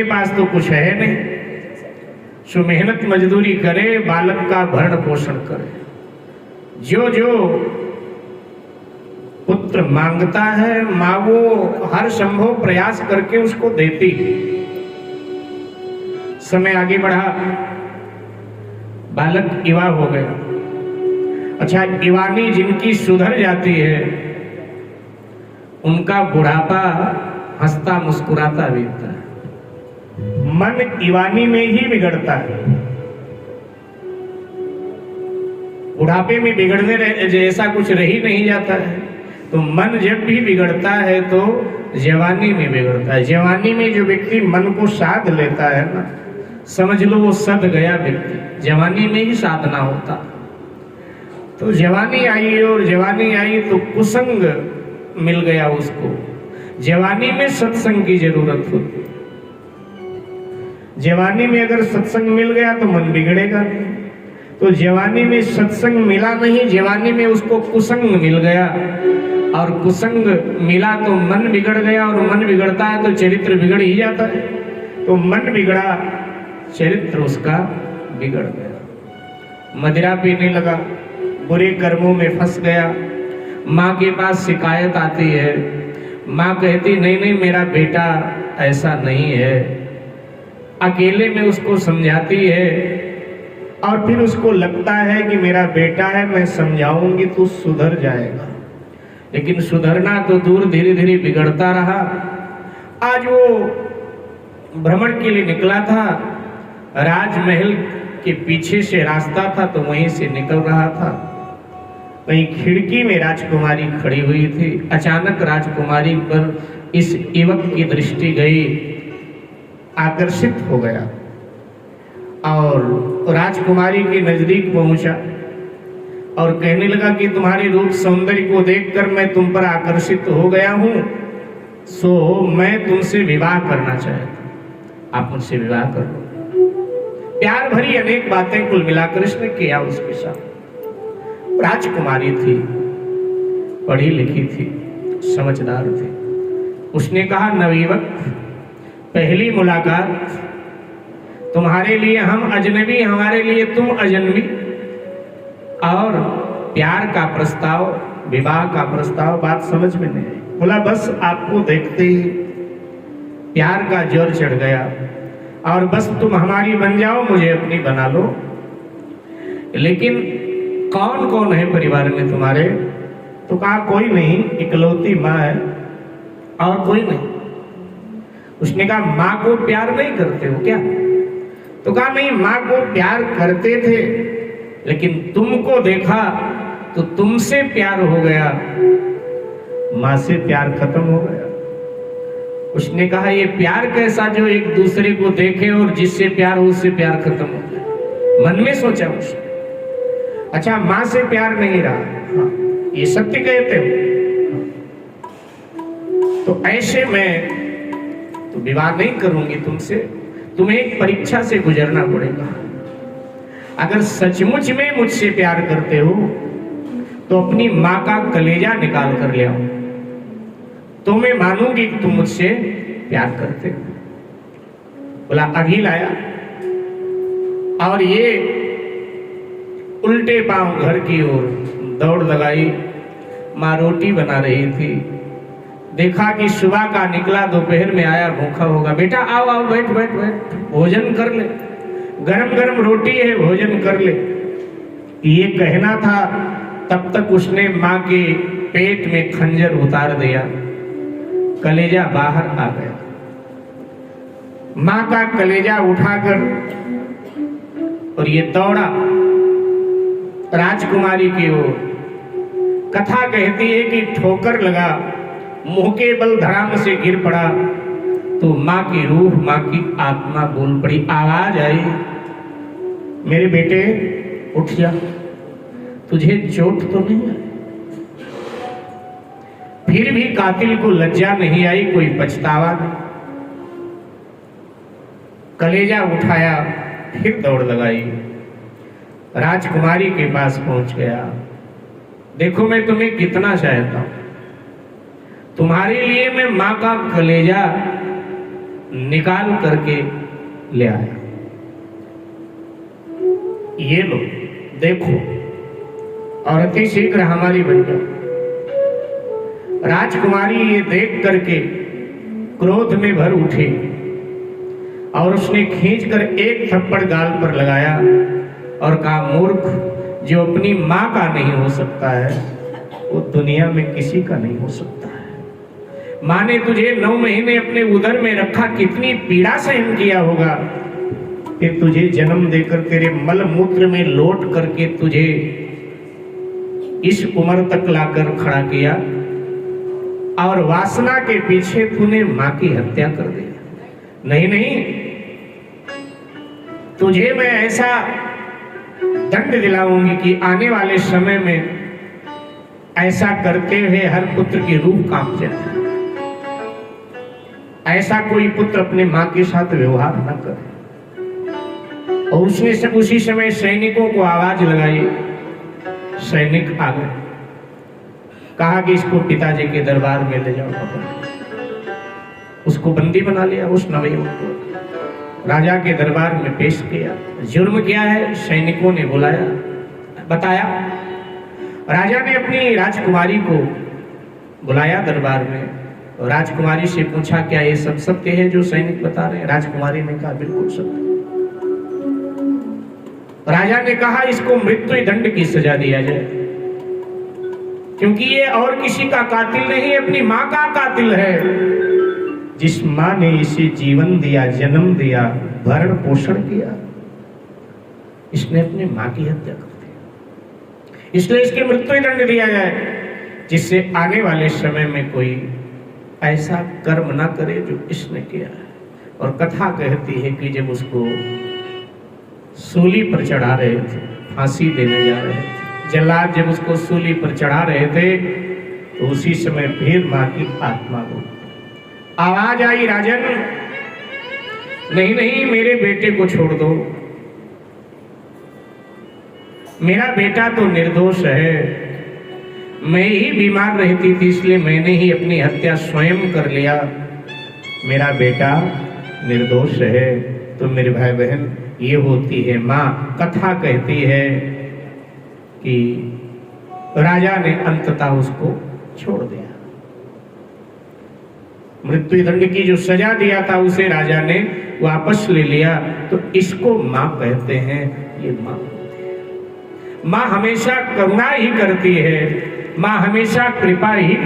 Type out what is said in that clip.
के पास तो कुछ है नहीं, सो मेहनत मजदूरी करे, बालक का भरण पोषण करे। जो जो पुत्र मांगता है माँ वो हर संभव प्रयास करके उसको देती। समय आगे बढ़ा, बालक युवा हो गया। अच्छा, युवानी जिनकी सुधर जाती है उनका बुढ़ापा हंसता मुस्कुराता बीतता है। मन युवानी में ही बिगड़ता है, बुढ़ापे में बिगड़ने जैसा कुछ रह ही नहीं जाता है। तो मन जब भी बिगड़ता है तो जवानी में बिगड़ता है। जवानी में जो व्यक्ति मन को साध लेता है ना, समझ लो वो सध गया व्यक्ति। जवानी में ही साधना होता। तो जवानी आई और जवानी आई तो कुसंग मिल गया उसको। जवानी में सत्संग की जरूरत होती। जवानी में अगर सत्संग मिल गया तो मन बिगड़ेगा नहीं। तो जवानी में सत्संग मिला नहीं, जवानी में उसको कुसंग मिल गया और कुसंग मिला तो मन बिगड़ गया, और मन बिगड़ता है तो चरित्र बिगड़ ही जाता है। तो मन बिगड़ा, चरित्र उसका बिगड़ गया। मदिरा पीने लगा, बुरे कर्मों में फंस गया। माँ के पास शिकायत आती है, माँ कहती नहीं नहीं मेरा बेटा ऐसा नहीं है। अकेले में उसको समझाती है और फिर उसको लगता है कि मेरा बेटा है, मैं समझाऊंगी तो सुधर जाएगा। लेकिन सुधरना तो दूर, धीरे धीरे बिगड़ता रहा। आज वो भ्रमण के लिए निकला था, राजमहल के पीछे से रास्ता था तो वहीं से निकल रहा था। कहीं खिड़की में राजकुमारी खड़ी हुई थी। अचानक राजकुमारी पर इस युवक की दृष्टि गई, आकर्षित हो गया और राजकुमारी के नजदीक पहुंचा और कहने लगा कि तुम्हारे रूप सौंदर्य को देखकर मैं तुम पर आकर्षित हो गया हूं, सो मैं तुमसे विवाह करना चाहता, आप मुझसे विवाह कर लो। प्यार भरी अनेक बातें कुल मिलाकर इसने किया उसके साथ। राजकुमारी थी, पढ़ी लिखी थी, समझदार थी। उसने कहा नवयुवक, पहली मुलाकात, तुम्हारे लिए हम अजनबी, हमारे लिए तुम अजनबी, और प्यार का प्रस्ताव, विवाह का प्रस्ताव, बात समझ में नहीं आई। बोला बस आपको देखते ही प्यार का जोर चढ़ गया और बस तुम हमारी बन जाओ, मुझे अपनी बना लो। लेकिन कौन कौन है परिवार में तुम्हारे? तो कहा कोई नहीं, इकलौती माँ है और कोई नहीं। उसने कहा माँ को प्यार नहीं करते हो क्या? तो कहा नहीं, माँ को प्यार करते थे लेकिन तुमको देखा तो तुमसे प्यार हो गया, माँ से प्यार खत्म हो गया। उसने कहा ये प्यार कैसा जो एक दूसरे को देखे और जिससे प्यार हो उससे प्यार खत्म हो गया। मन में सोचा उसने, अच्छा माँ से प्यार नहीं रहा, हाँ, ये सत्य कहते हो, तो ऐसे मैं तो विवाह नहीं करूंगी तुमसे, तुम्हें एक परीक्षा से गुजरना पड़ेगा। अगर सचमुच में मुझसे प्यार करते हो तो अपनी माँ का कलेजा निकाल कर ले आओ, तो मैं मानूंगी कि तुम मुझसे प्यार करते हो। बोला अभी लाया और ये उल्टे पांव घर की ओर दौड़ लगाई। माँ रोटी बना रही थी, देखा कि सुबह का निकला, दोपहर में आया, भूखा होगा। बेटा आओ आओ, बैठ बैठ बैठ, भोजन कर ले, गरम गरम रोटी है, भोजन कर ले। ये कहना था, तब तक उसने माँ के पेट में खंजर उतार दिया, कलेजा बाहर आ गया। माँ का कलेजा उठाकर और ये दौड़ा राजकुमारी की ओर। कथा कहती है कि ठोकर लगा, मुंह के बल धड़ाम से गिर पड़ा तो माँ की रूह, माँ की आत्मा बोल पड़ी। आवाज आई, मेरे बेटे उठ जा, तुझे चोट तो नहीं आई? फिर भी कातिल को लज्जा नहीं आई, कोई पछतावा नहीं। कलेजा उठाया, फिर दौड़ लगाई, राजकुमारी के पास पहुंच गया। देखो मैं तुम्हें कितना चाहता हूं, तुम्हारे लिए मैं माँ का कलेजा निकाल करके ले आया। ये लो देखो, और अति शीघ्र हमारी बन जाओ। राजकुमारी ये देख करके क्रोध में भर उठी और उसने खींचकर एक थप्पड़ गाल पर लगाया और कहा, मूर्ख, जो अपनी मां का नहीं हो सकता है वो दुनिया में किसी का नहीं हो सकता है। मां ने तुझे 9 महीने अपने उदर में रखा, कितनी पीड़ा सहन किया होगा, फिर तुझे जन्म देकर तेरे मल मूत्र में लौट करके तुझे इस उम्र तक लाकर खड़ा किया और वासना के पीछे तूने मां की हत्या कर दी। नहीं नहीं, तुझे मैं ऐसा दंड दिलाऊंगी कि आने वाले समय में ऐसा करते हुए हर पुत्र की रूह कांप जाए। ऐसा कोई पुत्र अपने मां के साथ व्यवहार न करे। और उसने उसी समय सैनिकों को आवाज लगाई। सैनिक आ गए, कहा कि इसको पिताजी के दरबार में ले जाओ। उसको बंदी बना लिया। उस नवयुवक को राजा के दरबार में पेश किया। जुर्म क्या है सैनिकों ने बुलाया, बताया। राजा ने अपनी राजकुमारी को बुलाया दरबार में। राजकुमारी से पूछा, क्या ये सब सत्य है जो सैनिक बता रहे हैं? राजकुमारी ने कहा, बिल्कुल सत्य। राजा ने कहा, इसको मृत्यु दंड की सजा दिया जाए, क्योंकि ये और किसी का कातिल नहीं, अपनी मां का कातिल है। जिस मां ने इसे जीवन दिया, जन्म दिया, भरण पोषण किया, इसने अपनी मां की हत्या कर दी। इसलिए इसकी मृत्यु दंड दिया जाए, जिससे आने वाले समय में कोई ऐसा कर्म ना करे जो इसने किया है। और कथा कहती है कि जब उसको सूली पर चढ़ा रहे थे, फांसी देने जा रहे थे, जल्लाद जब उसको सूली पर चढ़ा रहे थे, तो उसी समय फिर मां की आत्मा को आवाज आई, राजन नहीं नहीं, मेरे बेटे को छोड़ दो, मेरा बेटा तो निर्दोष है। मैं ही बीमार रहती थी, इसलिए मैंने ही अपनी हत्या स्वयं कर लिया। मेरा बेटा निर्दोष है। तो मेरे भाई बहन, ये होती है मां। कथा कहती है कि राजा ने अंततः उसको छोड़ दिया। मृत्यु दंड की जो सजा दिया था उसे राजा ने वापस ले लिया। तो इसको मां कहते हैं। ये मां होती है। मां हमेशा करुणा ही करती है, मां हमेशा कृपा ही